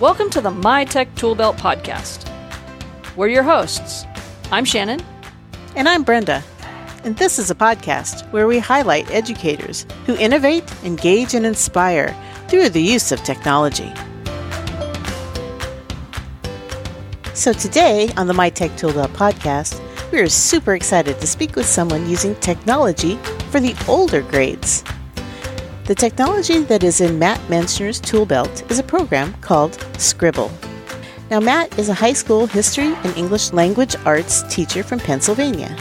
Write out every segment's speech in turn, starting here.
Welcome to the MyTech Toolbelt podcast. We're your hosts. I'm Shannon. And I'm Brenda. And this is a podcast where we highlight educators who innovate, engage, and inspire through the use of technology. So today on the MyTech Toolbelt podcast, we are super excited to speak with someone using technology for the older grades. The technology that is in Matt Menschner's Toolbelt is a program called Scrible. Now, Matt is a high school history and English language arts teacher from Pennsylvania.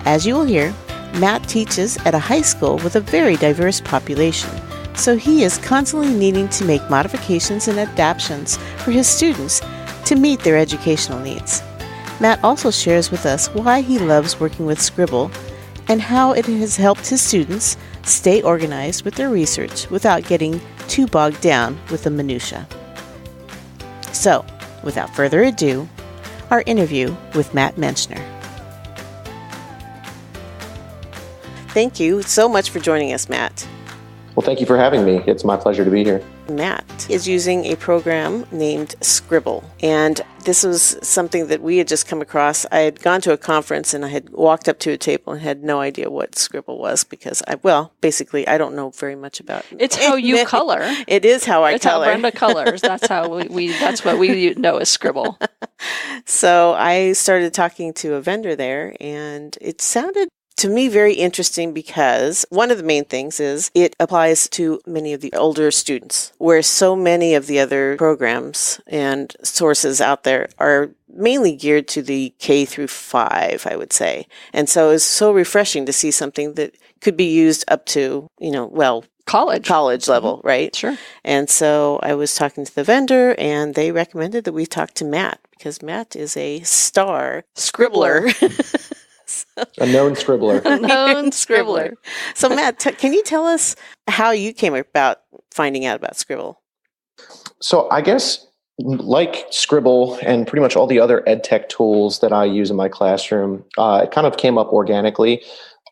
As you will hear, Matt teaches at a high school with a very diverse population, so he is constantly needing to make modifications and adaptations for his students to meet their educational needs. Matt also shares with us why he loves working with Scrible and how it has helped his students stay organized with their research without getting too bogged down with the minutia. So, without further ado, our interview with Matt Menschner. Thank you so much for joining us, Matt. Well, thank you for having me. It's my pleasure to be here. Matt is using a program named Scrible, and this was something that we had just come across. I had gone to a conference and I had walked up to a table and had no idea what Scrible was because I don't know very much about it. It's how you color. It is how I color. It's how Brenda colors. That's how that's what we know as Scrible. So I started talking to a vendor there, and it sounded to me very interesting because one of the main things is it applies to many of the older students, where so many of the other programs and sources out there are mainly geared to the K through 5, I would say. And so it's so refreshing to see something that could be used up to, college level, right? Sure. And so I was talking to the vendor, and they recommended that we talk to Matt because Matt is a star scribbler. A known scribbler. A known scribbler. So, Matt, can you tell us how you came about finding out about Scribble? So I guess like Scribble and pretty much all the other ed tech tools that I use in my classroom, it kind of came up organically.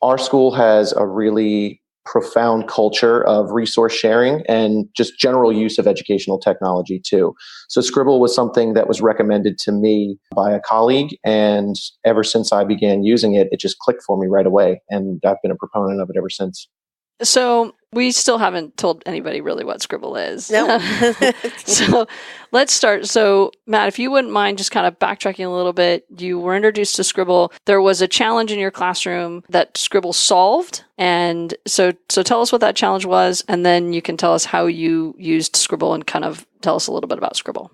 Our school has a really profound culture of resource sharing and just general use of educational technology too. So Scribble was something that was recommended to me by a colleague, and ever since I began using it, it just clicked for me right away, and I've been a proponent of it ever since. So we still haven't told anybody really what Scribble is. No. So let's start. So Matt, if you wouldn't mind just kind of backtracking a little bit, you were introduced to Scribble. There was a challenge in your classroom that Scribble solved. And so tell us what that challenge was, and then you can tell us how you used Scribble and kind of tell us a little bit about Scribble.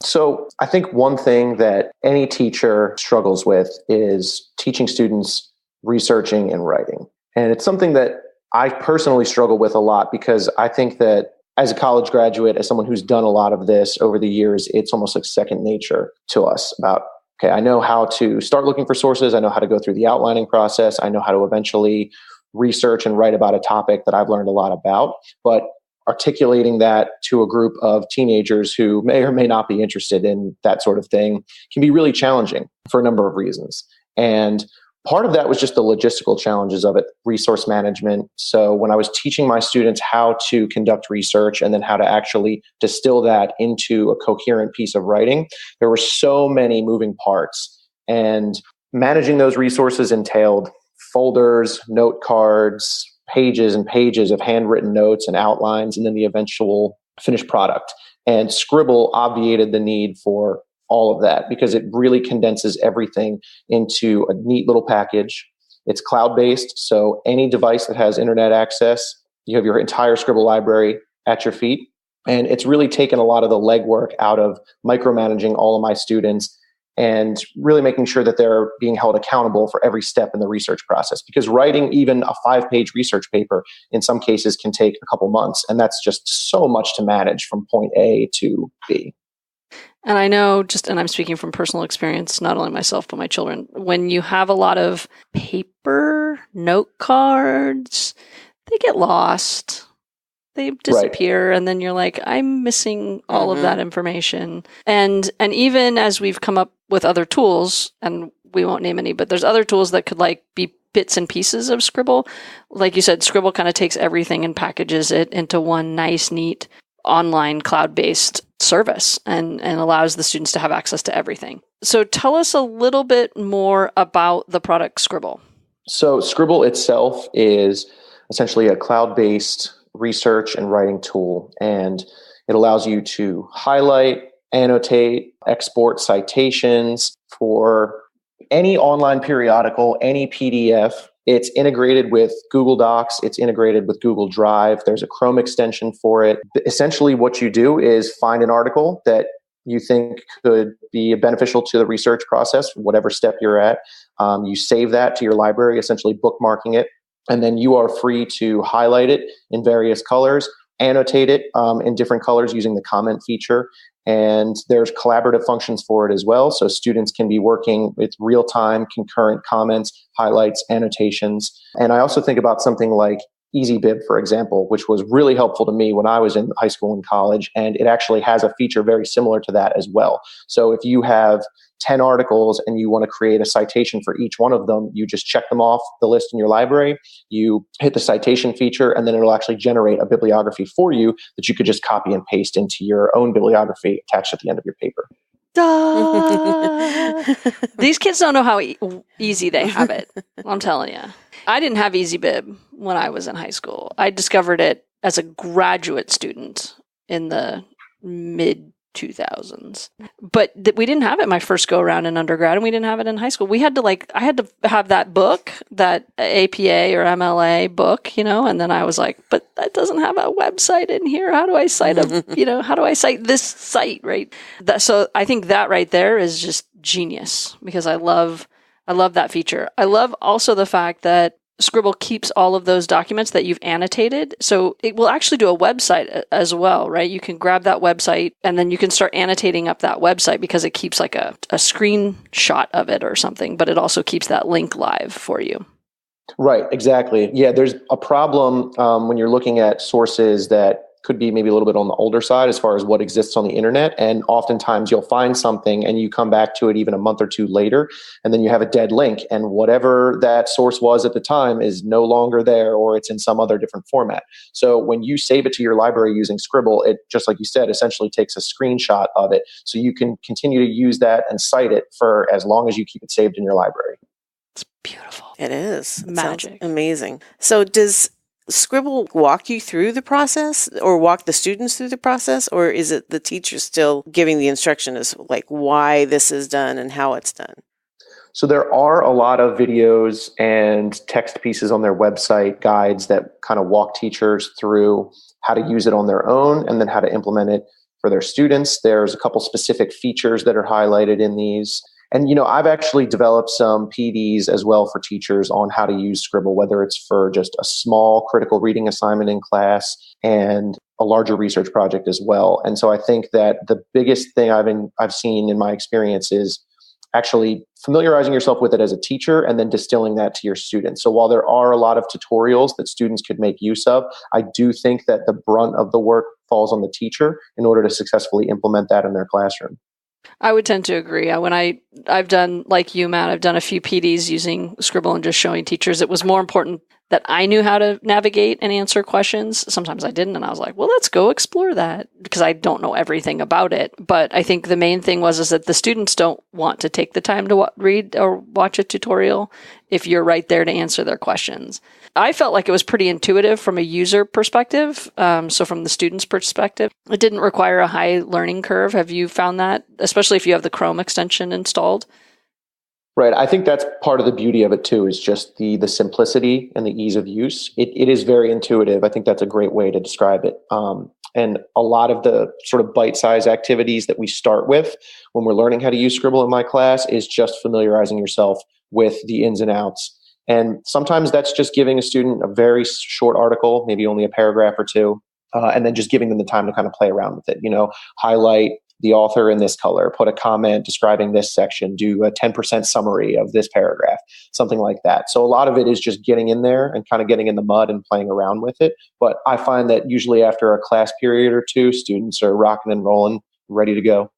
So I think one thing that any teacher struggles with is teaching students researching and writing. And it's something that I personally struggle with a lot because I think that as a college graduate, as someone who's done a lot of this over the years, it's almost like second nature to us about, okay, I know how to start looking for sources. I know how to go through the outlining process. I know how to eventually research and write about a topic that I've learned a lot about. But articulating that to a group of teenagers who may or may not be interested in that sort of thing can be really challenging for a number of reasons. And part of that was just the logistical challenges of it, resource management. So when I was teaching my students how to conduct research and then how to actually distill that into a coherent piece of writing, there were so many moving parts. And managing those resources entailed folders, note cards, pages and pages of handwritten notes and outlines, and then the eventual finished product. And Scribble obviated the need for all of that because it really condenses everything into a neat little package. It's cloud-based, so any device that has internet access, you have your entire Scribble library at your feet. And it's really taken a lot of the legwork out of micromanaging all of my students and really making sure that they're being held accountable for every step in the research process. Because writing even a 5-page research paper in some cases can take a couple months, and that's just so much to manage from point A to B. And I know, and I'm speaking from personal experience, not only myself, but my children, when you have a lot of paper note cards, they get lost. They disappear. Right. And then you're like, I'm missing all of that information. And even as we've come up with other tools, and we won't name any, but there's other tools that could be bits and pieces of Scribble. Like you said, Scribble kind of takes everything and packages it into one nice, neat, online cloud-based service and allows the students to have access to everything. So tell us a little bit more about the product Scrible. So Scrible itself is essentially a cloud-based research and writing tool, and it allows you to highlight, annotate, export citations for any online periodical, any PDF. It's integrated with Google Docs. It's integrated with Google Drive. There's a Chrome extension for it. Essentially, what you do is find an article that you think could be beneficial to the research process, whatever step you're at. You save that to your library, essentially bookmarking it, and then you are free to highlight it in various colors, annotate it in different colors using the comment feature. And there's collaborative functions for it as well. So students can be working with real-time concurrent comments, highlights, annotations. And I also think about something like Easybib, for example, which was really helpful to me when I was in high school and college. And it actually has a feature very similar to that as well. So if you have 10 articles and you want to create a citation for each one of them, you just check them off the list in your library, you hit the citation feature, and then it'll actually generate a bibliography for you that you could just copy and paste into your own bibliography attached at the end of your paper. These kids don't know how easy they have it. I'm telling you. I didn't have Easybib when I was in high school. I discovered it as a graduate student in the mid-2000s. But we didn't have it my first go around in undergrad, and we didn't have it in high school. I had to have that book, that APA or MLA book, and then I was like, but that doesn't have a website in here. How do I cite how do I cite this site, right? So I think that right there is just genius, because I love that feature. I love also the fact that Scribble keeps all of those documents that you've annotated. So it will actually do a website as well, right? You can grab that website and then you can start annotating up that website, because it keeps like a screenshot of it or something, but it also keeps that link live for you. Right, exactly. Yeah, there's a problem when you're looking at sources that could be maybe a little bit on the older side as far as what exists on the internet. And oftentimes you'll find something and you come back to it even a month or two later, and then you have a dead link, and whatever that source was at the time is no longer there, or it's in some other different format. So when you save it to your library using Scribble, it, just like you said, essentially takes a screenshot of it. So you can continue to use that and cite it for as long as you keep it saved in your library. It's beautiful. It is. Magic. Sounds amazing. So does Scribble walk you through the process, or walk the students through the process, or is it the teacher still giving the instruction as like why this is done and how it's done? So there are a lot of videos and text pieces on their website, guides that kind of walk teachers through how to use it on their own and then how to implement it for their students. There's a couple specific features that are highlighted in these. And, I've actually developed some PDs as well for teachers on how to use Scribble, whether it's for just a small critical reading assignment in class and a larger research project as well. And so I think that the biggest thing I've seen in my experience is actually familiarizing yourself with it as a teacher and then distilling that to your students. So while there are a lot of tutorials that students could make use of, I do think that the brunt of the work falls on the teacher in order to successfully implement that in their classroom. I would tend to agree. When I've done, like you, Matt, I've done a few PDs using Scribble and just showing teachers. It was more important that I knew how to navigate and answer questions. Sometimes I didn't, and I was like, well, let's go explore that, because I don't know everything about it. But I think the main thing is that the students don't want to take the time to read or watch a tutorial if you're right there to answer their questions. I felt like it was pretty intuitive from a user perspective. So from the student's perspective, it didn't require a high learning curve. Have you found that, especially if you have the Chrome extension installed? Right. I think that's part of the beauty of it too, is just the simplicity and the ease of use. It is very intuitive. I think that's a great way to describe it. And a lot of the sort of bite-sized activities that we start with when we're learning how to use Scribble in my class is just familiarizing yourself with the ins and outs. And sometimes that's just giving a student a very short article, maybe only a paragraph or two, and then just giving them the time to kind of play around with it. Highlight the author in this color, put a comment describing this section, do a 10% summary of this paragraph, something like that. So a lot of it is just getting in there and kind of getting in the mud and playing around with it. But I find that usually after a class period or two, students are rocking and rolling, ready to go.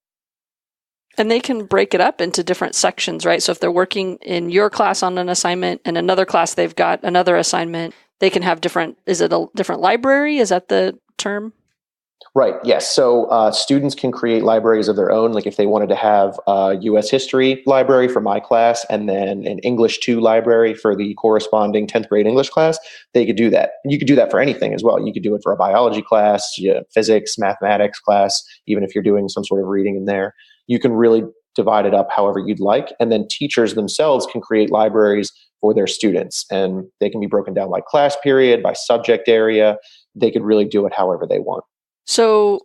And they can break it up into different sections, right? So if they're working in your class on an assignment and another class, they've got another assignment, they can have different, is it a different library? Is that the term? Right. Yes. So students can create libraries of their own. Like if they wanted to have a U.S. history library for my class and then an English 2 library for the corresponding 10th grade English class, they could do that. And you could do that for anything as well. You could do it for a biology class, physics, mathematics class, even if you're doing some sort of reading in there. You can really divide it up however you'd like. And then teachers themselves can create libraries for their students. And they can be broken down by class period, by subject area. They could really do it however they want. So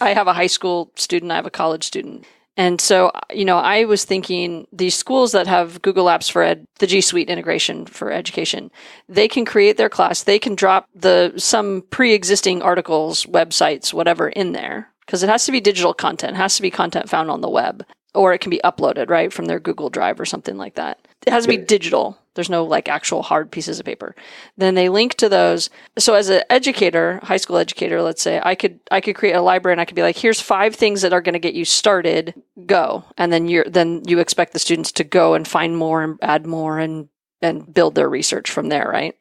I have a high school student, I have a college student. And so, I was thinking these schools that have Google Apps for the G Suite integration for education, they can create their class. They can drop some pre-existing articles, websites, whatever in there, because it has to be digital content. It has to be content found on the web, or it can be uploaded, right, from their Google Drive or something like that. It has to be digital. There's no like actual hard pieces of paper. Then they link to those. So as an educator, high school educator, let's say, I could create a library and I could be like, here's 5 things that are going to get you started. Go. And then you expect the students to go and find more and add more and build their research from there, right?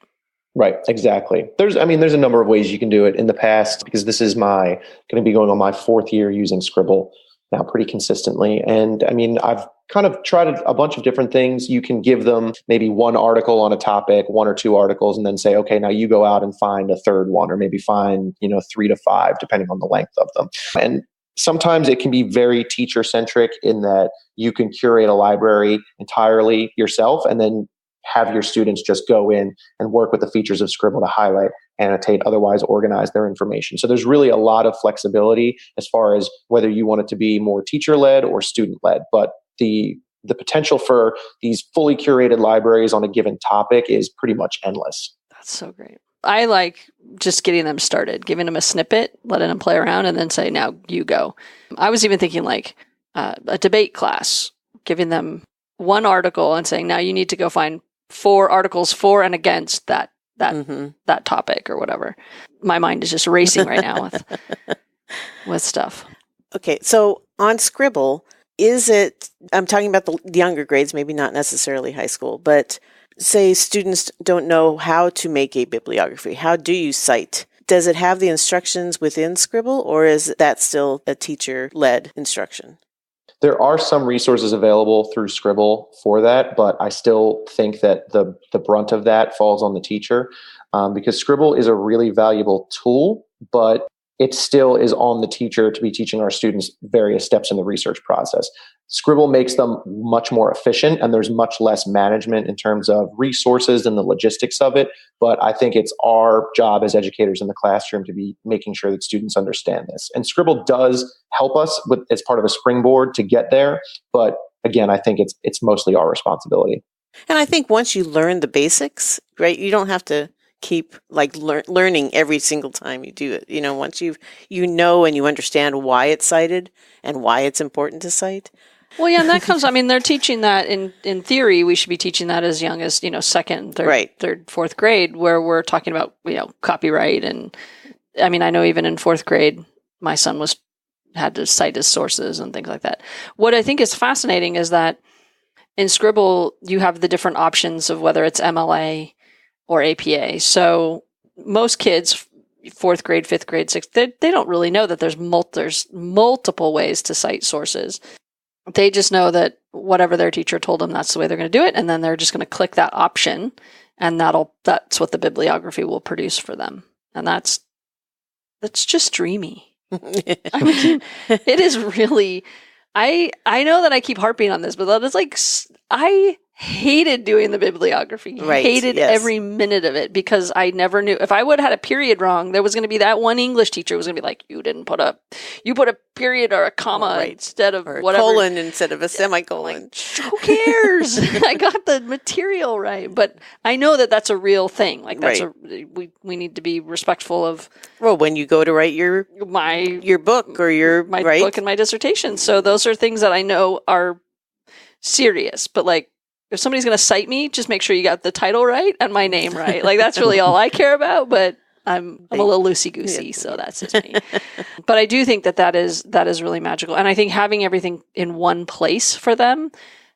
Right, exactly. There's a number of ways you can do it. In the past, because this is going to be going on my 4th year using Scribble now pretty consistently. And I've kind of tried a bunch of different things. You can give them maybe one article on a topic, 1 or 2 articles, and then say, okay, now you go out and find a third one, or maybe find, 3 to 5, depending on the length of them. And sometimes it can be very teacher centric in that you can curate a library entirely yourself and then have your students just go in and work with the features of Scribble to highlight, annotate, otherwise organize their information. So there's really a lot of flexibility as far as whether you want it to be more teacher-led or student-led. But the potential for these fully curated libraries on a given topic is pretty much endless. That's so great. I like just getting them started, giving them a snippet, letting them play around, and then say, now you go. I was even thinking like a debate class, giving them one article and saying, now you need to go find 4 articles for and against that topic or whatever. My mind is just racing right now with stuff. Okay, so on Scribble, I'm talking about the younger grades, maybe not necessarily high school, but say students don't know how to make a bibliography. How do you cite? Does it have the instructions within Scribble, or is that still a teacher-led instruction? There are some resources available through Scribble for that, but I still think that the brunt of that falls on the teacher because Scribble is a really valuable tool, but it still is on the teacher to be teaching our students various steps in the research process. Scribble makes them much more efficient, and there's much less management in terms of resources and the logistics of it. But I think it's our job as educators in the classroom to be making sure that students understand this. And Scribble does help us as part of a springboard to get there. But again, I think it's mostly our responsibility. And I think once you learn the basics, right, you don't have to keep learning every single time you do it. Once you know and you understand why it's cited and why it's important to cite. Well, yeah, and that comes, they're teaching that in theory, we should be teaching that as young as, second, third, 4th grade, where we're talking about, copyright. And I know even in 4th grade, my son had to cite his sources and things like that. What I think is fascinating is that in Scribble, you have the different options of whether it's MLA or APA. So most kids, 4th grade, 5th grade, 6th, they don't really know that there's multiple ways to cite sources. They just know that whatever their teacher told them, that's the way they're going to do it. And then they're just going to click that option, and that's what the bibliography will produce for them. And that's just dreamy. It is really, I know that I keep harping on this, but that is like, I hated doing the bibliography. Hated every minute of it because I never knew. If I would have had a period wrong, there was going to be that one English teacher was going to be like, you put a period or a comma instead of or whatever. A colon instead of a semicolon. Like, who cares? I got the material right. But I know that that's a real thing. Like we need to be respectful of. Well, when you go to write your book or my book and my dissertation. So those are things that I know are serious, but like, if somebody's going to cite me, just make sure you got the title right and my name right. Like that's really all I care about, but I'm a little loosey-goosey, so that's just me. But I do think that is really magical. And I think having everything in one place for them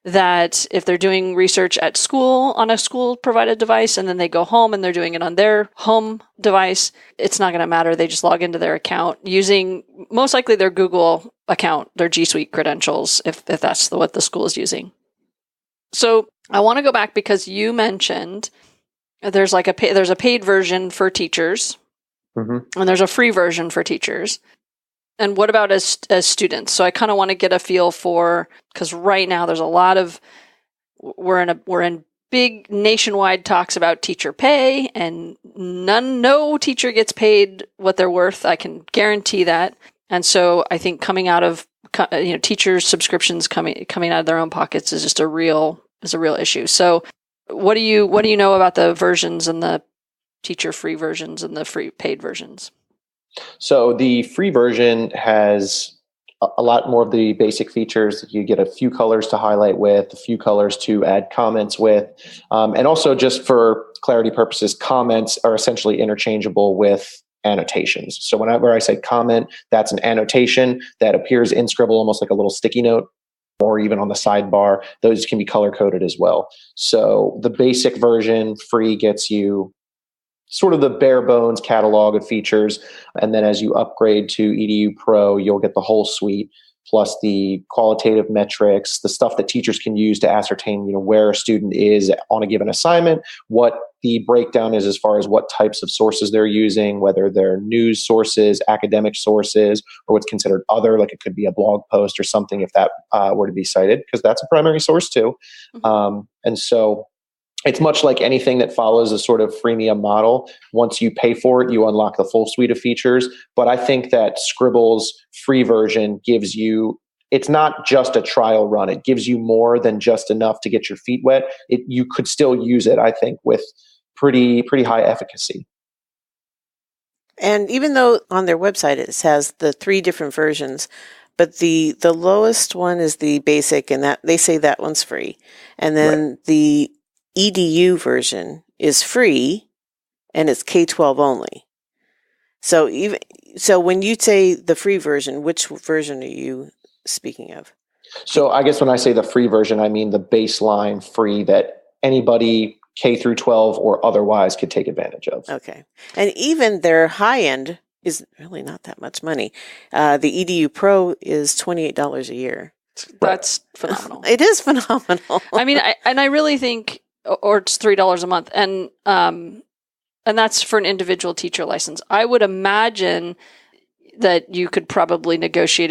that if they're doing research at school on a school provided device and then they go home and they're doing it on their home device, it's not going to matter. They just log into their account using most likely their Google account, their G Suite credentials, if that's what the school is using. So I want to go back because you mentioned there's like there's a paid version for teachers, and there's a free version for teachers. And what about as students? So I kind of want to get a feel for, because right now there's a lot of we're in big nationwide talks about teacher pay, and no teacher gets paid what they're worth. I can guarantee that. And so I think coming out of teachers' subscriptions coming out of their own pockets is just a real issue. So what do you know about the versions and the teacher free versions and the free paid versions? So the free version has a lot more of the basic features. You get a few colors to highlight with, a few colors to add comments with. And also, just for clarity purposes, comments are essentially interchangeable with annotations. So whenever I say comment, that's an annotation that appears in Scribble almost like a little sticky note, or even on the sidebar. Those can be color coded as well. So the basic version, free, gets you sort of the bare bones catalog of features. And then as you upgrade to EDU Pro, you'll get the whole suite, plus the qualitative metrics, the stuff that teachers can use to ascertain, where a student is on a given assignment, what the breakdown is as far as what types of sources they're using, whether they're news sources, academic sources, or what's considered other, like it could be a blog post or something if that were to be cited, because that's a primary source too. And so it's much like anything that follows a sort of freemium model. Once you pay for it, you unlock the full suite of features. But I think that Scribble's free version gives you, it's not just a trial run. It gives you more than just enough to get your feet wet. You could still use it, I think, with pretty high efficacy. And even though on their website it has the 3 different versions, but the lowest one is the basic, and that they say that one's free. And then the EDU version is free, and it's K-12 only. So when you say the free version, which version are you speaking of? So I guess when I say the free version, I mean the baseline free that anybody K through 12 or otherwise could take advantage of. Okay. And even their high end is really not that much money. The EDU Pro is $28 a year. That's phenomenal. It is phenomenal. I mean, I really think, or it's $3 a month, and that's for an individual teacher license. I would imagine that you could probably negotiate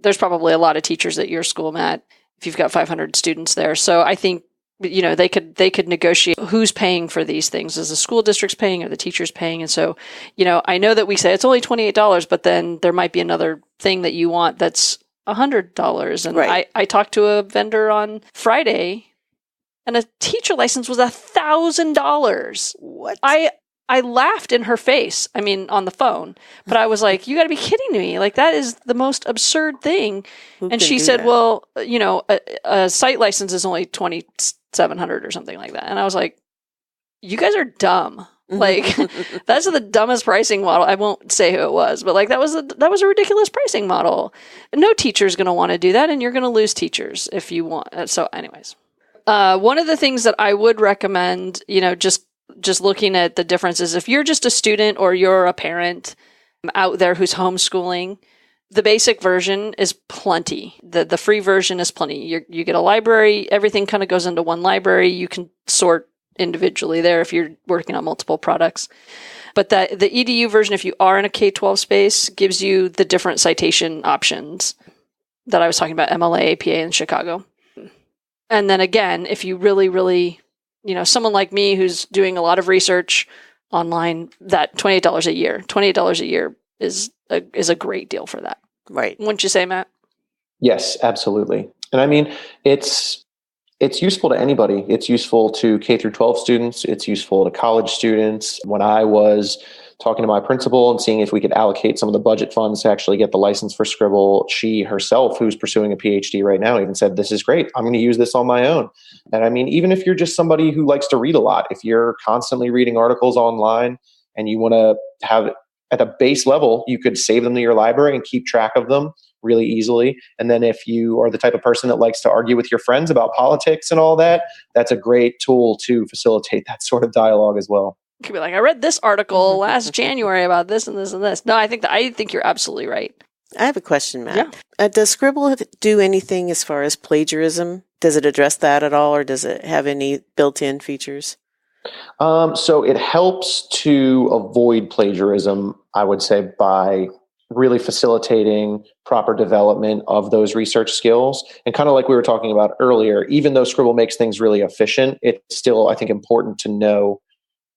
there's probably a lot of teachers at your school, Matt, if you've got 500 students there. So I think, they could negotiate who's paying for these things. Is the school district's paying or the teacher's paying? And so, I know that we say it's only $28, but then there might be another thing that you want that's $100. And I talked to a vendor on Friday, and a teacher license was $1,000. What? I laughed in her face. I mean, on the phone, but I was like, "You got to be kidding me! Like that is the most absurd thing." And she said, that? "Well, a site license is only $2,700 or something like that." And I was like, "You guys are dumb. Like that's the dumbest pricing model." I won't say who it was, but like that was a ridiculous pricing model. No teacher's going to want to do that, and you're going to lose teachers if you want. So, anyways. One of the things that I would recommend, just looking at the differences, if you're just a student or you're a parent out there who's homeschooling, the basic version is plenty. The free version is plenty. You get a library, everything kind of goes into one library. You can sort individually there if you're working on multiple products. But the EDU version, if you are in a K-12 space, gives you the different citation options that I was talking about, MLA, APA, and Chicago. And then again, if you really, really, someone like me who's doing a lot of research online, that $28 a year is a great deal for that. Right. Wouldn't you say, Matt? Yes, absolutely. And I mean, it's useful to anybody. It's useful to K through 12 students. It's useful to college students. When I was talking to my principal and seeing if we could allocate some of the budget funds to actually get the license for Scribble, she herself, who's pursuing a PhD right now, even said, "This is great. I'm going to use this on my own." And I mean, even if you're just somebody who likes to read a lot, if you're constantly reading articles online and you want to have at a base level, you could save them to your library and keep track of them really easily. And then if you are the type of person that likes to argue with your friends about politics and all that, that's a great tool to facilitate that sort of dialogue as well. You could be like, I read this article last January about this and this and this. No, I think you're absolutely right. I have a question, Matt. Yeah. Does Scribble do anything as far as plagiarism? Does it address that at all, or does it have any built-in features? So it helps to avoid plagiarism, I would say, by really facilitating proper development of those research skills. And kind of like we were talking about earlier, even though Scribble makes things really efficient, it's still, I think, important to know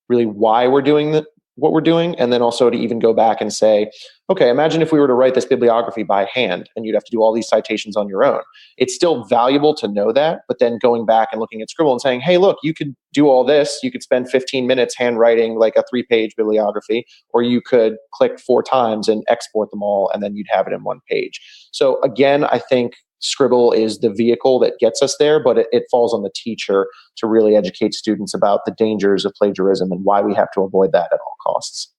really why we're doing what we're doing, and then also to even go back and say, okay, imagine if we were to write this bibliography by hand and you'd have to do all these citations on your own. It's still valuable to know that, but then going back and looking at Scribble and saying, hey, look, you could do all this. You could spend 15 minutes handwriting like a 3-page bibliography, or you could click 4 times and export them all, and then you'd have it in 1 page. So again, I think Scribble is the vehicle that gets us there, but it falls on the teacher to really educate students about the dangers of plagiarism and why we have to avoid that at all costs.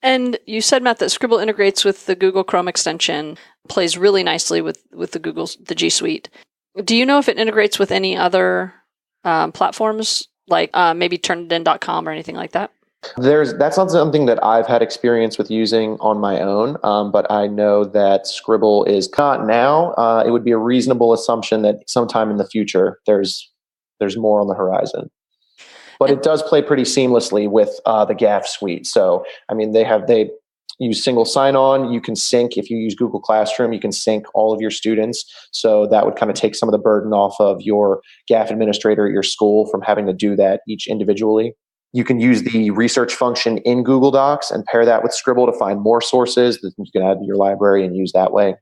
And you said, Matt, that Scribble integrates with the Google Chrome extension, plays really nicely with the G Suite. Do you know if it integrates with any other platforms, like maybe Turnitin.com or anything like that? That's not something that I've had experience with using on my own, but I know that Scribble is not now. It would be a reasonable assumption that sometime in the future there's more on the horizon. But it does play pretty seamlessly with the GAF suite. So, I mean, they use single sign-on. You can sync, if you use Google Classroom, you can sync all of your students. So that would kind of take some of the burden off of your GAF administrator at your school from having to do that each individually. You can use the research function in Google Docs and pair that with Scribble to find more sources that you can add to your library and use that way.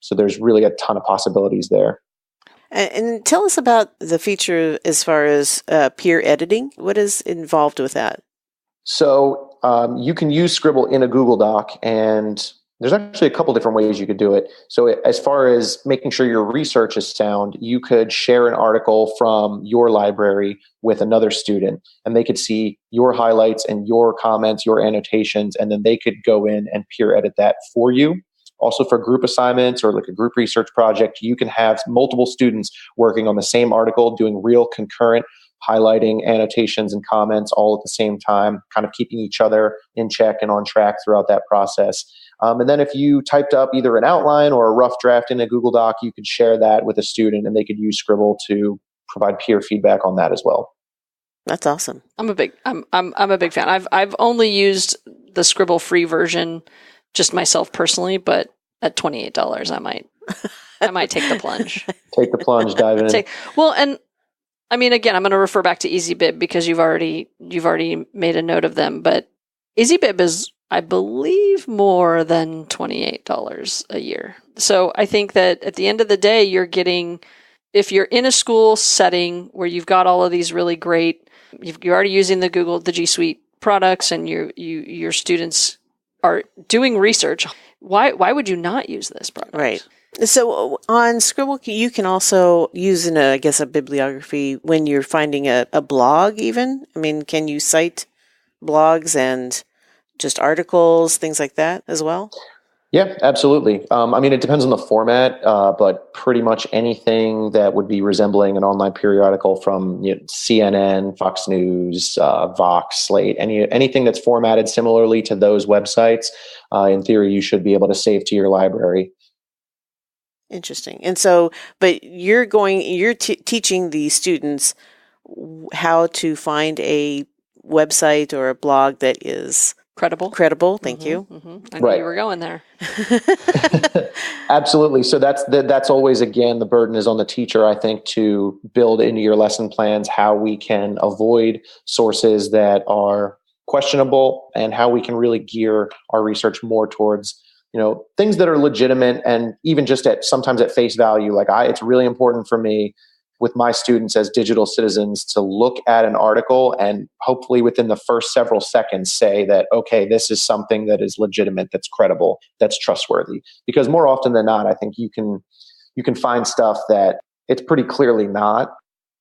So there's really a ton of possibilities there. And tell us about the feature as far as peer editing. What is involved with that? So you can use Scribble in a Google Doc, and there's actually a couple different ways you could do it. So as far as making sure your research is sound, you could share an article from your library with another student, and they could see your highlights and your comments, your annotations, and then they could go in and peer edit that for you. Also for group assignments or like a group research project, you can have multiple students working on the same article, doing real concurrent highlighting, annotations, and comments all at the same time, kind of keeping each other in check and on track throughout that process. And then if you typed up either an outline or a rough draft in a Google Doc, you could share that with a student and they could use Scribble to provide peer feedback on that as well. That's awesome. I'm a big fan. I've only used the Scribble free version just myself personally, but at $28 I might take the plunge. Take the plunge, dive in. Well, and I mean, again, I'm going to refer back to Easybib because you've already made a note of them, but Easybib is, I believe, more than $28 a year. So I think that at the end of the day, you're getting, if you're in a school setting where you've got all of these really great, you're already using the G Suite products, and your students are doing research, why would you not use this product? Right. So on Scribble, you can also use a bibliography when you're finding a blog even. I mean, can you cite blogs and just articles, things like that as well? Yeah, absolutely. I mean, it depends on the format, but pretty much anything that would be resembling an online periodical from CNN, Fox News, Vox, Slate, anything that's formatted similarly to those websites, in theory, you should be able to save to your library. Interesting. And so, but you're teaching the students how to find a website or a blog that is credible. Thank you. Mm-hmm. I knew you were going there. Absolutely. So that's always, again, the burden is on the teacher, I think, to build into your lesson plans how we can avoid sources that are questionable and how we can really gear our research more towards things that are legitimate, and even just sometimes at face value. Like it's really important for me with my students as digital citizens to look at an article and hopefully within the first several seconds say that, okay, this is something that is legitimate, that's credible, that's trustworthy. Because more often than not, I think you can find stuff that it's pretty clearly not.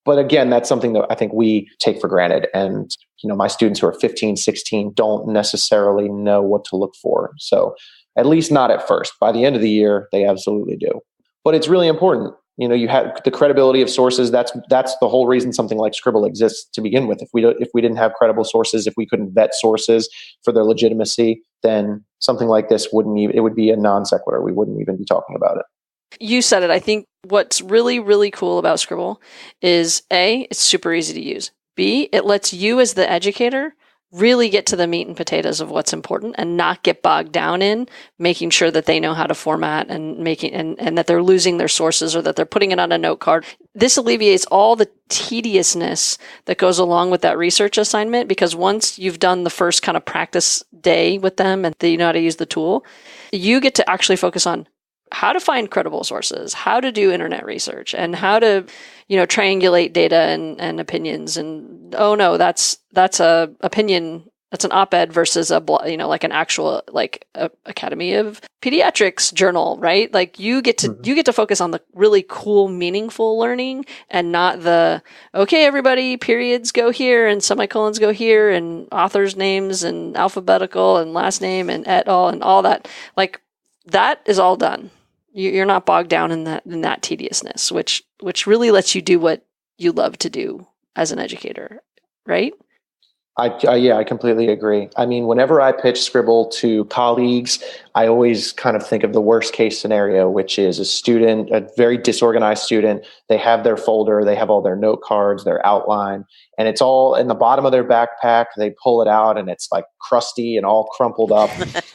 But again, that's something that I think we take for granted. And, my students who are 15, 16 don't necessarily know what to look for. So At least not at first. By the end of the year, they absolutely do. But it's really important. You have the credibility of sources. That's the whole reason something like Scribble exists to begin with. If we didn't have credible sources, if we couldn't vet sources for their legitimacy, then something like this it would be a non sequitur. We wouldn't even be talking about it. You said it. I think what's really, really cool about Scribble is A, it's super easy to use. B, it lets you as the educator really get to the meat and potatoes of what's important and not get bogged down in making sure that they know how to format and and that they're losing their sources or that they're putting it on a note card. This alleviates all the tediousness that goes along with that research assignment, because once you've done the first kind of practice day with them and they know how to use the tool, you get to actually focus on how to find credible sources, how to do internet research, and how to, triangulate data and opinions. And oh no, that's a opinion. That's an op-ed versus like an actual Academy of Pediatrics journal, right? Like you get to focus on the really cool, meaningful learning, and not the okay, everybody, periods go here and semicolons go here and authors' names and alphabetical and last name and et al. And all that. Like that is all done. You're not bogged down in that tediousness, which really lets you do what you love to do as an educator, right? I completely agree. I mean, whenever I pitch Scribble to colleagues, I always kind of think of the worst case scenario, which is a very disorganized student. They have their folder, they have all their note cards, their outline, and it's all in the bottom of their backpack. They pull it out and it's like crusty and all crumpled up.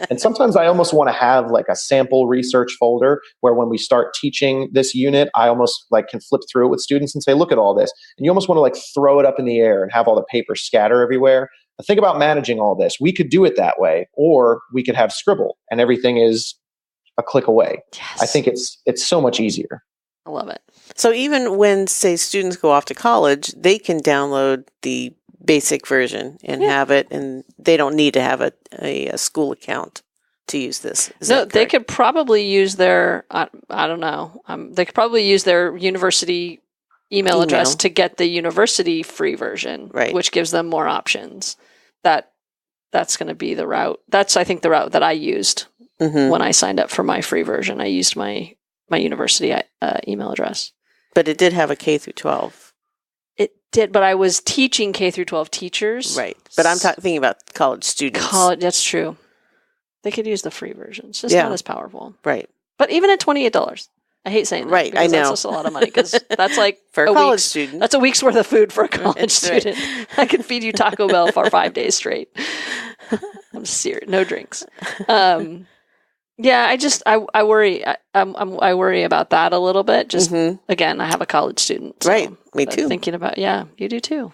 And sometimes I almost want to have like a sample research folder where when we start teaching this unit, I almost like can flip through it with students and say, look at all this. And you almost want to like throw it up in the air and have all the paper scatter everywhere. But think about managing all this. We could do it that way, or we could have Scribble and everything is a click away. Yes. I think it's so much easier. I love it. So even when, say, students go off to college, they can download the basic version and have it, and they don't need to have a school account to use this. No, they could probably use their, I don't know, they could probably use their university email address to get the university free version, right, which gives them more options. That's going to be the route. That's, I think, the route that I used when I signed up for my free version. I used my university email address. But it did have a K through 12. It did, but I was teaching K through 12 teachers. Right. But I'm thinking about college students. That's true. They could use the free version. It's just not as powerful. Right. But even at $28, I hate saying that. Right, I know. That's just a lot of money, because that's like for a college student. That's a week's worth of food for a college student. Right. I can feed you Taco Bell for 5 days straight. I'm serious. No drinks. Yeah, I worry. I worry about that a little bit. Just again, I have a college student. So right. Me too. Thinking about, you do too.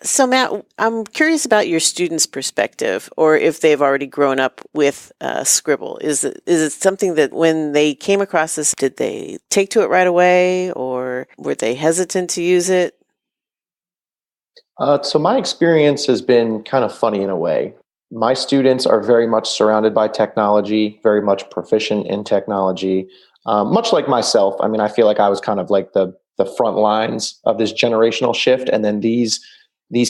So Matt, I'm curious about your students' perspective, or if they've already grown up with Scribble. Is it something that when they came across this, did they take to it right away, or were they hesitant to use it? So my experience has been kind of funny in a way. My students are very much surrounded by technology, very much proficient in technology, much like myself. I mean, I feel like I was kind of like the front lines of this generational shift, and then these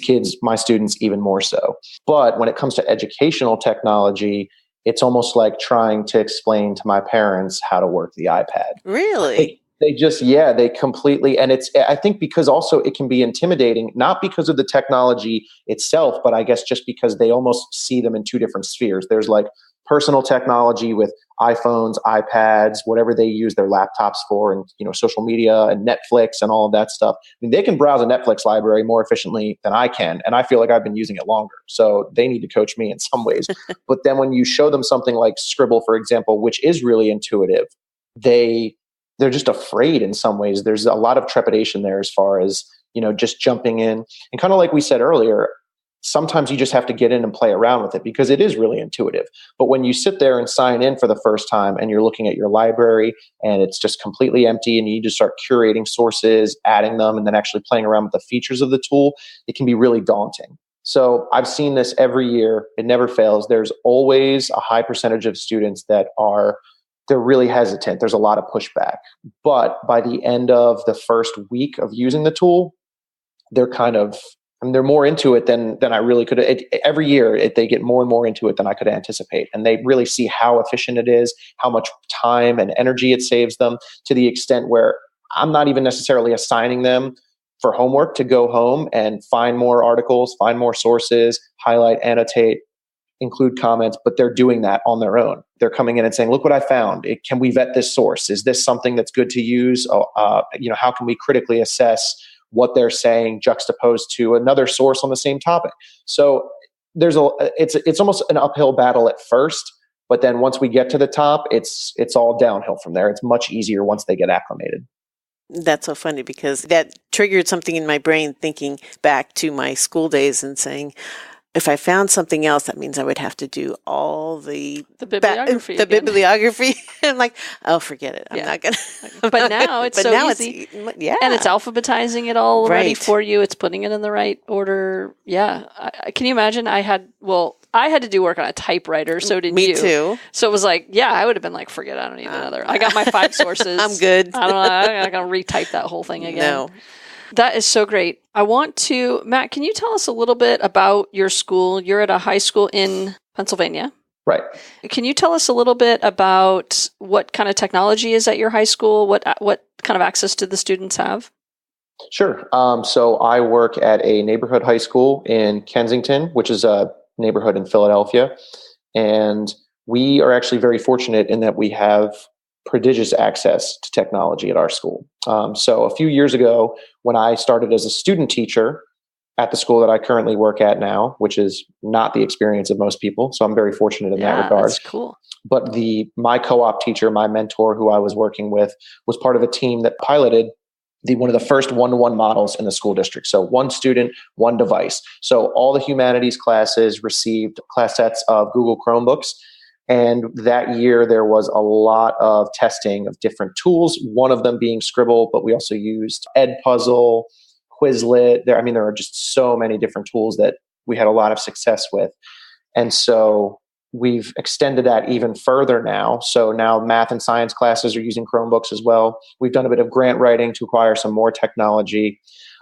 kids, my students, even more so. But when it comes to educational technology, it's almost like trying to explain to my parents how to work the iPad. Really? They completely, and I think because also it can be intimidating, not because of the technology itself, but I guess just because they almost see them in two different spheres. There's like personal technology with iPhones, iPads, whatever they use their laptops for, and social media and Netflix and all of that stuff. I mean, they can browse a Netflix library more efficiently than I can, and I feel like I've been using it longer. So they need to coach me in some ways. But then when you show them something like Scribble, for example, which is really intuitive, they're just afraid in some ways. There's a lot of trepidation there as far as, just jumping in. And kind of like we said earlier, sometimes you just have to get in and play around with it because it is really intuitive. But when you sit there and sign in for the first time and you're looking at your library and it's just completely empty and you need to start curating sources, adding them, and then actually playing around with the features of the tool, it can be really daunting. So I've seen this every year. It never fails. There's always a high percentage of students that they're really hesitant. There's a lot of pushback. But by the end of the first week of using the tool, they're kind of they're more into it than I really could. Every year, they get more and more into it than I could anticipate. And they really see how efficient it is, how much time and energy it saves them, to the extent where I'm not even necessarily assigning them for homework to go home and find more articles, find more sources, highlight, annotate, include comments, but they're doing that on their own. They're coming in and saying, look what I found. Can we vet this source? Is this something that's good to use? How can we critically assess what they're saying juxtaposed to another source on the same topic? So it's almost an uphill battle at first, but then once we get to the top, it's all downhill from there. It's much easier once they get acclimated. That's so funny because that triggered something in my brain, thinking back to my school days and saying, if I found something else, that means I would have to do all the bibliography. Bibliography. I'm like, oh, forget it. I'm not going to. But now it's so easy. And it's alphabetizing it all ready for you. It's putting it in the right order. Yeah. Can you imagine? I had to do work on a typewriter. So did you. Me too. So it was like, I would have been like, forget it. I don't need another. I got my 5 sources. I'm good. I don't know. I'm not going to retype that whole thing again. No. That is so great. Matt, can you tell us a little bit about your school? You're at a high school in Pennsylvania. Right. Can you tell us a little bit about what kind of technology is at your high school? What kind of access do the students have? Sure. So I work at a neighborhood high school in Kensington, which is a neighborhood in Philadelphia. And we are actually very fortunate in that we have prodigious access to technology at our school. So a few years ago, when I started as a student teacher at the school that I currently work at now, which is not the experience of most people, so I'm very fortunate in that regard. That's cool. But my co-op teacher, my mentor, who I was working with, was part of a team that piloted one of the first one-to-one models in the school district. So one student, one device. So all the humanities classes received class sets of Google Chromebooks. And that year, there was a lot of testing of different tools, one of them being Scribble, but we also used Edpuzzle, Quizlet. There are just so many different tools that we had a lot of success with. And so we've extended that even further now. So now math and science classes are using Chromebooks as well. We've done a bit of grant writing to acquire some more technology.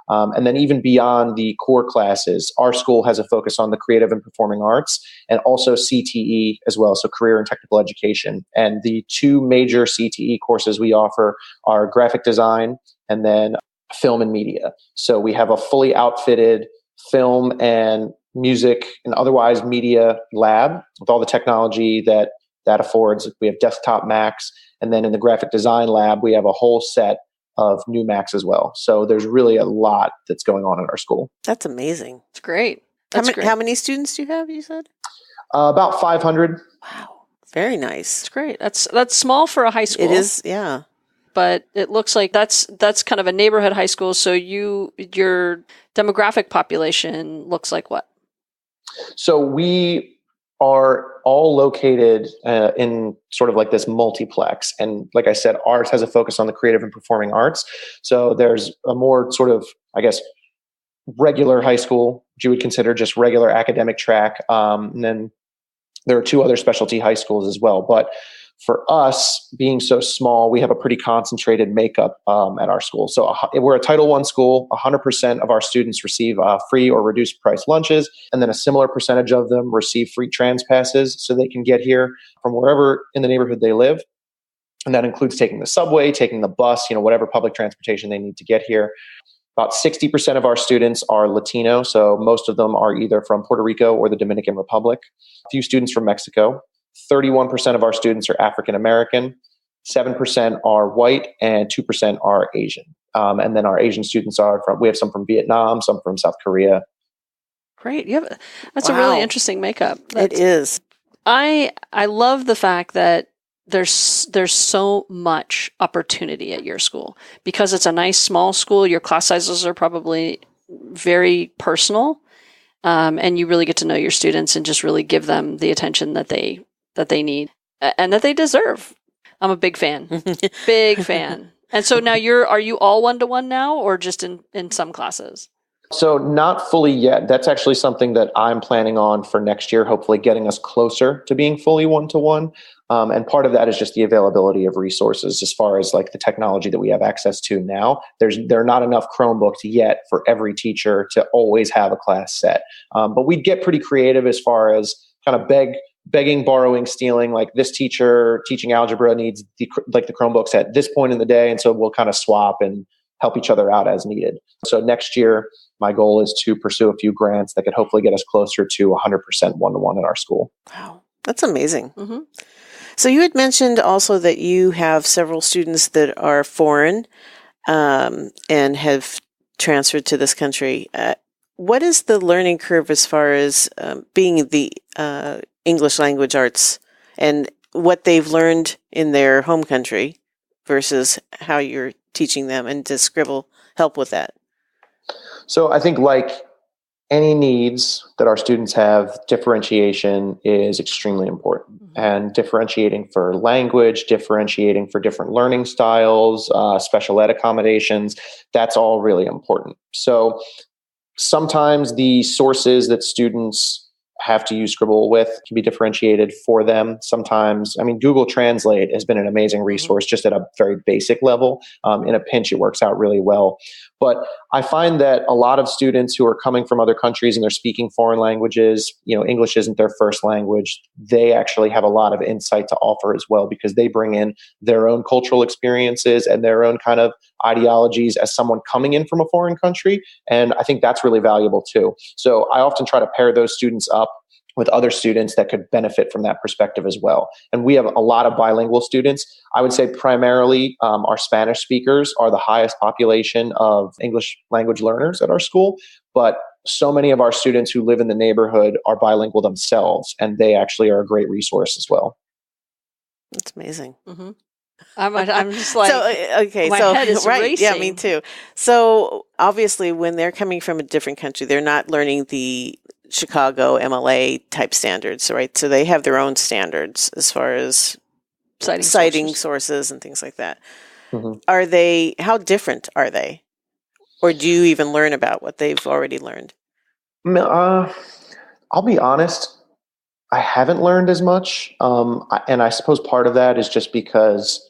And then even beyond the core classes, our school has a focus on the creative and performing arts and also CTE as well, so career and technical education. And the 2 major CTE courses we offer are graphic design and then film and media. So we have a fully outfitted film and music and otherwise media lab with all the technology that affords. We have desktop Macs. And then in the graphic design lab, we have a whole set of new Macs as well. So there's really a lot that's going on in our school. That's amazing. It's great. How many students do you have, you said? About 500. Wow. Very nice. It's great. That's small for a high school. It is, yeah. But it looks like that's kind of a neighborhood high school. So your demographic population looks like what? So we are all located in sort of like this multiplex. And like I said, ours has a focus on the creative and performing arts. So there's a more sort of, I guess, regular high school, which you would consider just regular academic track. And then there are 2 other specialty high schools as well. But for us, being so small, we have a pretty concentrated makeup at our school. So we're a Title I school. 100% of our students receive free or reduced price lunches, and then a similar percentage of them receive free trans passes so they can get here from wherever in the neighborhood they live. And that includes taking the subway, taking the bus, whatever public transportation they need to get here. About 60% of our students are Latino, so most of them are either from Puerto Rico or the Dominican Republic. A few students from Mexico. 31% of our students are African American, 7% are white, and 2% are Asian. And then our Asian students we have some from Vietnam, some from South Korea. Great. That's a really interesting makeup. It is. I love the fact that there's so much opportunity at your school because it's a nice small school. Your class sizes are probably very personal, and you really get to know your students and just really give them the attention that they need and that they deserve. I'm a big fan. Big fan. And so now are you all 1-to-1 now or just in some classes? So not fully yet. That's actually something that I'm planning on for next year, hopefully getting us closer to being fully 1-to-1. And part of that is just the availability of resources as far as like the technology that we have access to now. There are not enough Chromebooks yet for every teacher to always have a class set. But we'd get pretty creative as far as kind of begging, borrowing, stealing. Like this teacher teaching algebra needs the Chromebooks at this point in the day. And so we'll kind of swap and help each other out as needed. So next year, my goal is to pursue a few grants that could hopefully get us closer to 100% one-to-one in our school. Wow, that's amazing. Mm-hmm. So you had mentioned also that you have several students that are foreign and have transferred to this country. What is the learning curve as far as being the English language arts and what they've learned in their home country versus how you're teaching them? And does Scrible help with that? So I think like any needs that our students have, differentiation is extremely important. Mm-hmm. And differentiating for language, differentiating for different learning styles, special ed accommodations, that's all really important. So sometimes the sources that students have to use Scribble with can be differentiated for them. Sometimes, I mean, Google Translate has been an amazing resource just at a very basic level. In a pinch, it works out really well. But I find that a lot of students who are coming from other countries and they're speaking foreign languages, English isn't their first language. They actually have a lot of insight to offer as well because they bring in their own cultural experiences and their own kind of ideologies as someone coming in from a foreign country. And I think that's really valuable too. So I often try to pair those students up with other students that could benefit from that perspective as well. And we have a lot of bilingual students. I would say primarily our Spanish speakers are the highest population of English language learners at our school, but so many of our students who live in the neighborhood are bilingual themselves, and they actually are a great resource as well. That's amazing. Mm-hmm. I'm just like, my head is right, racing. Yeah, me too. So obviously when they're coming from a different country, they're not learning the Chicago MLA type standards, right? So they have their own standards as far as citing sources and things like that. Mm-hmm. How different are they? Or do you even learn about what they've already learned? I'll be honest, I haven't learned as much. And I suppose part of that is just because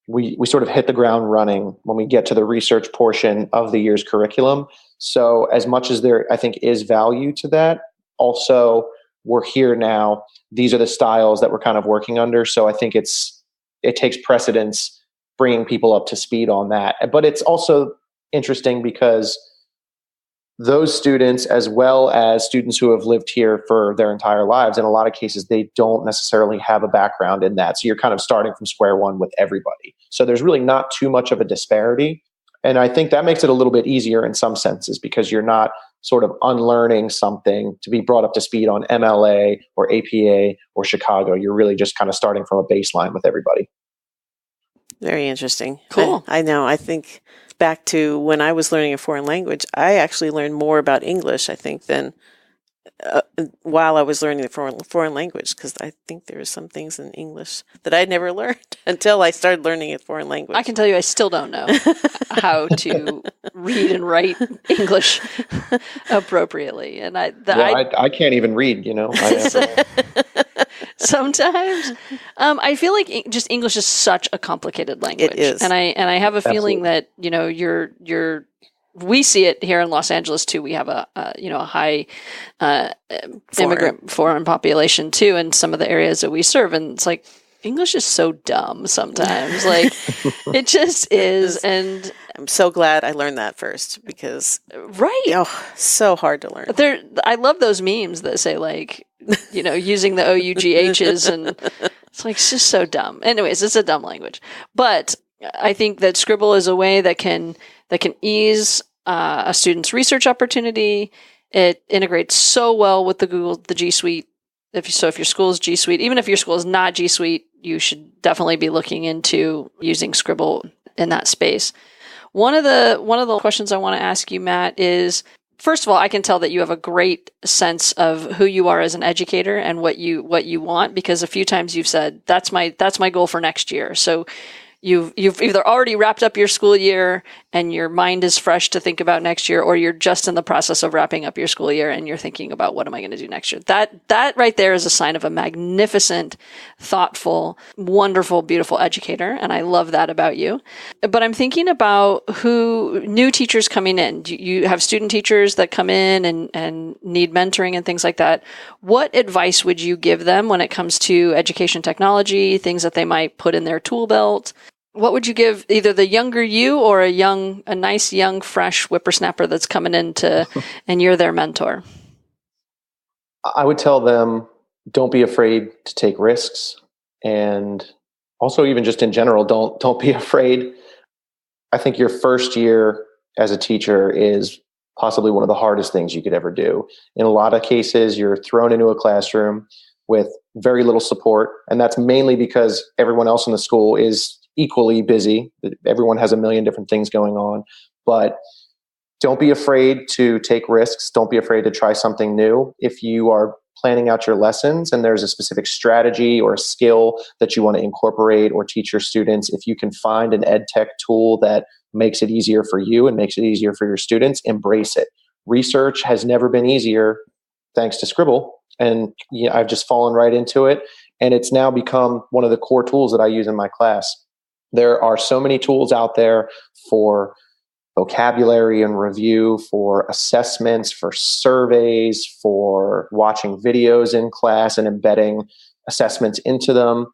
we sort of hit the ground running when we get to the research portion of the year's curriculum. So as much as there, I think, is value to that, also we're here now. These are the styles that we're kind of working under. So I think it takes precedence bringing people up to speed on that. But it's also interesting because those students, as well as students who have lived here for their entire lives, in a lot of cases, they don't necessarily have a background in that. So you're kind of starting from square one with everybody. So there's really not too much of a disparity. And I think that makes it a little bit easier in some senses because you're not sort of unlearning something to be brought up to speed on MLA or APA or Chicago. You're really just kind of starting from a baseline with everybody. Very interesting. Cool. I know. I think back to when I was learning a foreign language, I actually learned more about English, I think, than while I was learning the foreign language, because I think there are some things in English that I'd never learned until I started learning a foreign language. I can tell you I still don't know how to read and write English appropriately. And I can't even read, Sometimes I feel like just English is such a complicated language. It is. And I have a feeling that, we see it here in Los Angeles too. We have a high immigrant foreign population too in some of the areas that we serve, and it's like English is so dumb sometimes. Like it just is, and I'm so glad I learned that first because so hard to learn. I love those memes that say like using the OUGHs, and it's like it's just so dumb. Anyways, it's a dumb language, but I think that Scribble is a way that can ease a student's research opportunity. It integrates so well with the G Suite. If your school is G Suite, even if your school is not G Suite, you should definitely be looking into using Scribble in that space. One of the questions I want to ask you, Matt, is, first of all, I can tell that you have a great sense of who you are as an educator and what you want, because a few times you've said that's my goal for next year. So you've either already wrapped up your school year and your mind is fresh to think about next year, or you're just in the process of wrapping up your school year and you're thinking about what am I going to do next year. That right there is a sign of a magnificent, thoughtful, wonderful, beautiful educator. And I love that about you. But I'm thinking about who new teachers coming in. You have student teachers that come in and need mentoring and things like that. What advice would you give them when it comes to education technology, things that they might put in their tool belt? What would you give either the younger you or a nice, young, fresh whippersnapper that's coming in and you're their mentor? I would tell them, don't be afraid to take risks. And also, even just in general, don't be afraid. I think your first year as a teacher is possibly one of the hardest things you could ever do. In a lot of cases, you're thrown into a classroom with very little support. And that's mainly because everyone else in the school is equally busy. Everyone has a million different things going on. But don't be afraid to take risks. Don't be afraid to try something new. If you are planning out your lessons and there's a specific strategy or a skill that you want to incorporate or teach your students, if you can find an ed tech tool that makes it easier for you and makes it easier for your students, embrace it. Research has never been easier thanks to Scrible. And I've just fallen right into it. And it's now become one of the core tools that I use in my class. There are so many tools out there for vocabulary and review, for assessments, for surveys, for watching videos in class and embedding assessments into them.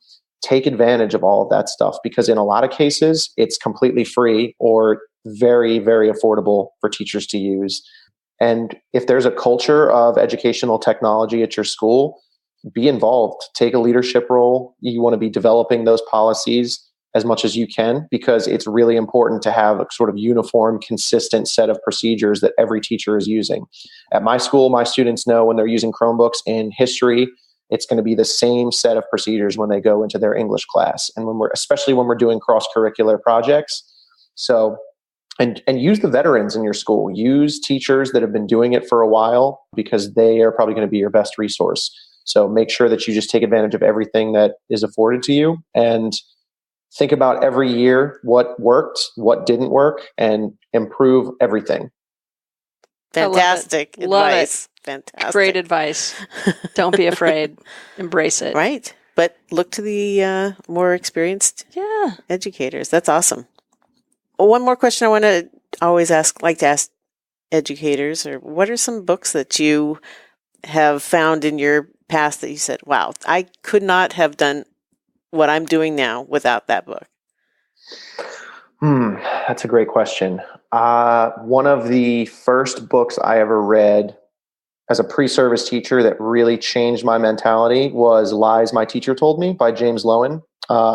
Take advantage of all of that stuff, because in a lot of cases, it's completely free or very, very affordable for teachers to use. And if there's a culture of educational technology at your school, be involved. Take a leadership role. You want to be developing those policies as much as you can, because it's really important to have a sort of uniform, consistent set of procedures that every teacher is using. At my school, my students know when they're using Chromebooks in history, it's going to be the same set of procedures when they go into their English class. And especially when we're doing cross-curricular projects. So, and use the veterans in your school. Use teachers that have been doing it for a while, because they are probably going to be your best resource. So make sure that you just take advantage of everything that is afforded to you, and think about every year what worked, what didn't work, and improve everything. Fantastic advice. Fantastic. Great advice. Don't be afraid. Embrace it. Right. But look to the more experienced educators. That's awesome. Well, one more question I want to always like to ask educators, or what are some books that you have found in your past that you said, wow, I could not have done what I'm doing now without that book? That's a great question. One of the first books I ever read as a pre-service teacher that really changed my mentality was Lies My Teacher Told Me by James Lowen.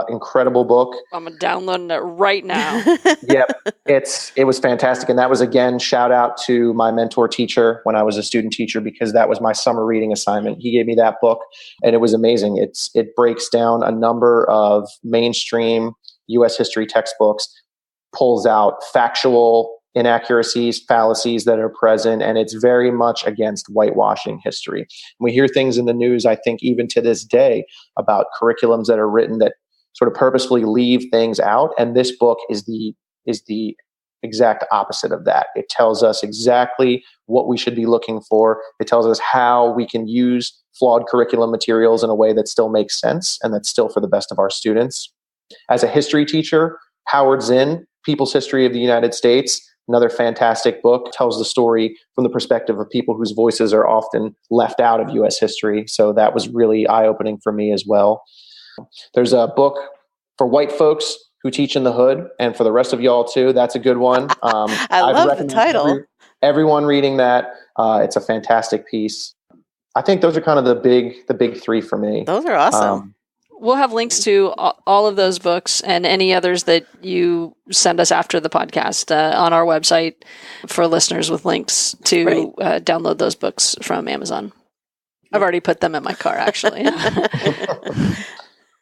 Incredible book. I'm downloading it right now. Yep. It was fantastic. And that was, again, shout out to my mentor teacher when I was a student teacher, because that was my summer reading assignment. He gave me that book and it was amazing. It breaks down a number of mainstream U.S. history textbooks, pulls out factual inaccuracies, fallacies that are present, and it's very much against whitewashing history. We hear things in the news, I think, even to this day, about curriculums that are written that sort of purposefully leave things out, and this book is the exact opposite of that. It tells us exactly what we should be looking for. It tells us how we can use flawed curriculum materials in a way that still makes sense and that's still for the best of our students. As a history teacher, Howard Zinn, People's History of the United States, another fantastic book, tells the story from the perspective of people whose voices are often left out of U.S. history. So that was really eye-opening for me as well. There's a book for white folks who teach in the hood, and for the rest of y'all too. That's a good one. I love the title. Everyone reading that. It's a fantastic piece. I think those are kind of the big three for me. Those are awesome. We'll have links to all of those books and any others that you send us after the podcast on our website for listeners, with links to download those books from Amazon. I've already put them in my car, actually.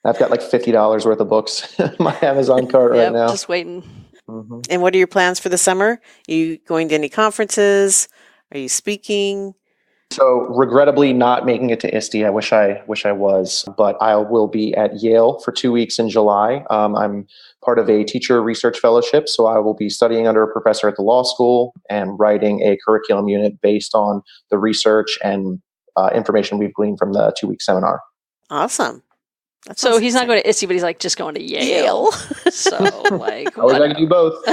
I've got like $50 worth of books in my Amazon cart right now. Just waiting. Mm-hmm. And what are your plans for the summer? Are you going to any conferences? Are you speaking? So regrettably not making it to ISTE. I wish I was, but I will be at Yale for 2 weeks in July. I'm part of a teacher research fellowship, so I will be studying under a professor at the law school and writing a curriculum unit based on the research and information we've gleaned from the 2-week seminar. Awesome. So he's not going to ISTE, but he's like just going to Yale. So like, always I can do both.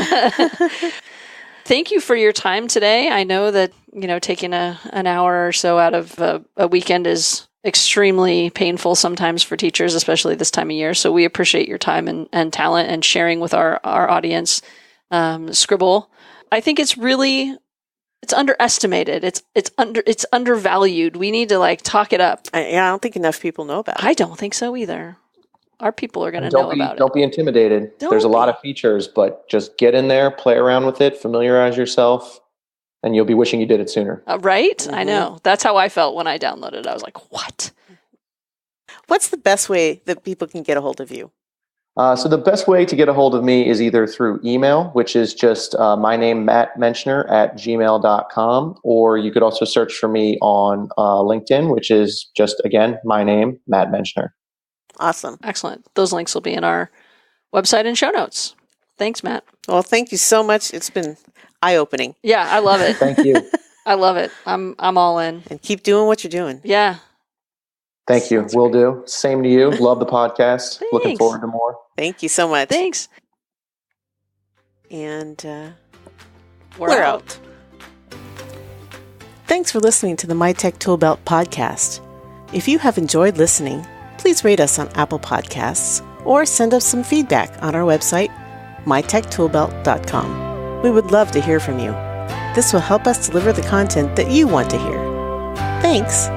Thank you for your time today. I know that, taking an hour or so out of a weekend is extremely painful sometimes for teachers, especially this time of year. So we appreciate your time and talent and sharing with our audience. Scribble, I think it's underestimated. It's undervalued. We need to talk it up. I don't think enough people know about it. I don't think so either. Our people are going to know about it. Don't be intimidated. There's a lot of features, but just get in there, play around with it, familiarize yourself, and you'll be wishing you did it sooner. Right? Mm-hmm. I know. That's how I felt when I downloaded it. I was like, what? What's the best way that people can get a hold of you? So the best way to get a hold of me is either through email, which is just my name, Matt Menschner @gmail.com, or you could also search for me on LinkedIn, which is just, again, my name, Matt Menschner. Awesome. Excellent. Those links will be in our website and show notes. Thanks, Matt. Well, thank you so much. It's been eye-opening. Yeah, I love it. Thank you. I love it. I'm all in. And keep doing what you're doing. Yeah. Thank you. Will do. Same to you. Love the podcast. Thanks. Looking forward to more. Thank you so much. Thanks. And we're out. Thanks for listening to the MyTech Toolbelt podcast. If you have enjoyed listening, please rate us on Apple Podcasts or send us some feedback on our website, mytechtoolbelt.com. We would love to hear from you. This will help us deliver the content that you want to hear. Thanks.